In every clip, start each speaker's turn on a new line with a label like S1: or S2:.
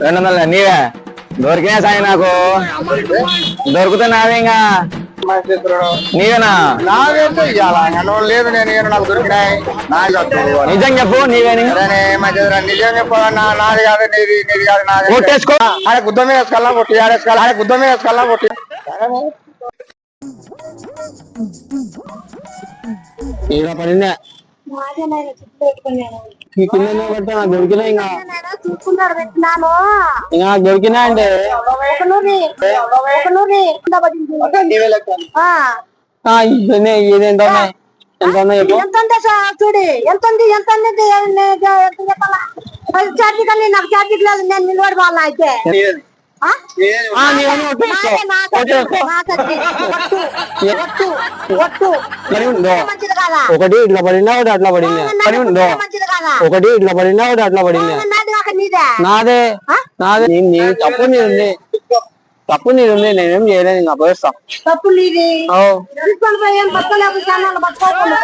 S1: 200 నీవే దొరికినా సాయి నాకు దొరికితే నావే ఇంకా నీవేనా
S2: లేదు నేను నాకు దొరికినాయి
S1: నిజం చెప్పు నీవేని
S2: నిజం చెప్పు నాది కాదు నీది నీది కాదు నాది
S1: కొట్టేసుకో
S2: ఆడ గుద్దమే వేసుకోవాలా కొట్టి ఆడేసుకోవాలి ఆడ గుద్దమే వేసుకోవాలా కొట్టి
S1: ఇలా పడిందే దొరికినా ఇంకా ఇంకా దొరికినా అంటే ఇదేంటో ఎంత
S3: చూడు ఎంత చెప్పాలా ఛార్జీ కానీ నాకు ఛార్జీ లేదు నేను నిలబడి వాళ్ళ అయితే
S1: ఒకటి ఇట్లా పడినా ఒకటి అట్లా పడింది ఒకటి ఇట్లా పడినా ఒకటి అట్లా పడింది నాదే నాదే తప్పు నీది తప్పు నీది ఉంది నేనేం చేయలేదు ఇంకా పోయిస్తా
S3: తప్పు నీది తీసుకొని పోయి ఏం బతకలేకు ఛానల్ పట్టుకోకుండా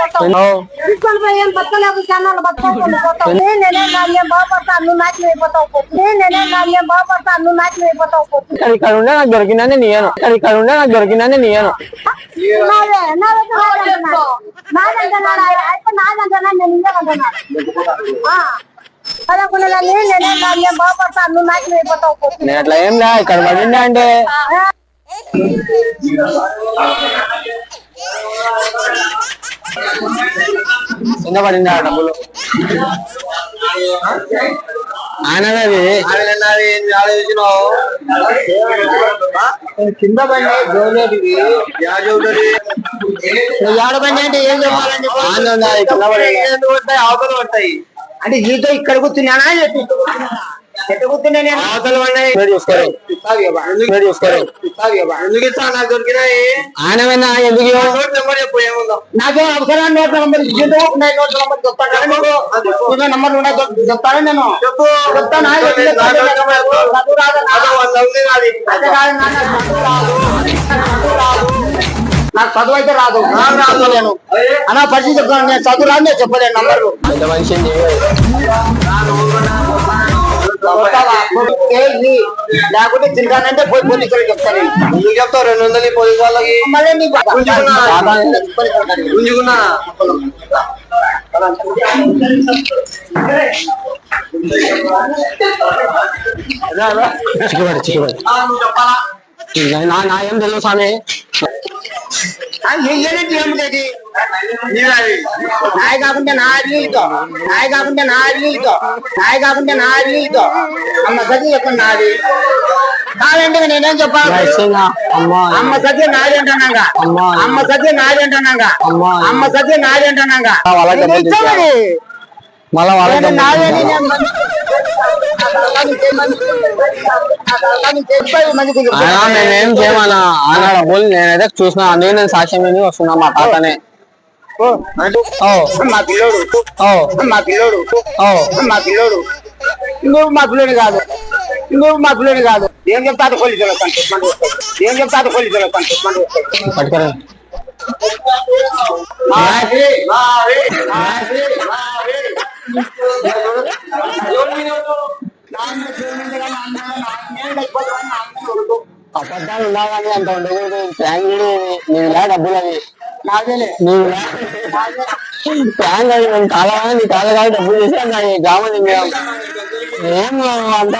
S3: తీసుకొని పోయి ఏం బతకలేకు ఛానల్ పట్టుకోకుండా పోతావు నేనే నాకేం బాగుపడతాను నువ్వు నాశనం అయిపోతావు నేనే నాకేం బాగుపడతాను నువ్వు నాశనం అయిపోతావు
S1: ఇక్కడ ఉండే నాకు దొరికిందని నీయను ఇక్కడ ఉండే నాకు దొరికిందని నీయను
S3: నాదే నాదంటున్నాడు అయితే నాదంటున్నా నేను ఇంకేమంటున్నా నేనే బాగుపడతాను నువ్వు నాశనం అయిపోతావు
S1: నేను అట్లా ఏం లే ఇక్కడ పడిండే అంటే కింద పడింది ఆ డబ్బులు ఆయనది ఆలోచించినావు
S2: కింద బండి జోలేటిది ఆడ బండి అంటే ఏం చెప్పాలని అవతలు పడతాయి అంటే ఈతో ఇక్కడ కూర్చున్నానా ఎట్ట కూర్చున్నా నేను అవతలు పడినాయి ఎందుకు ఇస్తా నాకు దొరికినాయి
S1: ఆయన ఎందుకు
S2: నెంబర్ చెప్పు ఏముందో నాకు అవసరం నోట్ల నంబర్ నోట్ల నంబర్ చెప్తాను నంబర్ చెప్తాను నేను చెప్పు చెప్తాను నాకు చదువు అయితే రాదు రాదు అన్నా పరిస్థితి చెప్తాను నేను చదువు రాదు నేను చెప్పలేను నంబర్లు లేకుంటే తింటానంటే పోయి పోలీసులు చెప్తాను నువ్వు చెప్తావు 200 పోలీసు వాళ్ళకి మళ్ళీ గుంజుకున్నా
S1: నా ఏం తెలుసు స్వామి
S2: నాయ కాకుంటే నాది అమ్మ సత్యం చెప్పండి నాది కాదంటే నేనేం చెప్పాలి అమ్మ సత్యం నాది అంటున్నాగా అమ్మ సత్యం నాది అంటున్నాగా అమ్మ సత్యం నాది అంటున్నాగా
S1: మళ్ళా నేనేం చేయమన్నా ఆనాడు డబ్బులు నేనైతే చూసిన అందుకే నేను సాక్ష్యం మీద వస్తున్నా మా తాతనే
S2: మా పిల్లోడు నువ్వు మా పిల్లోడు కాదు ఏం చెప్తాడు పోలీసులు ఏం చెప్తాడు పోలీసులు
S1: పట్టుకోరా అబద్ధాలు ఉండాలని అంత ఉండకూడదు నేను డబ్బులు అవి ప్యాంక్ అది నేను కాదా నీ కాదు కాదు డబ్బులు చేసాను గ్రామం ఏం అంత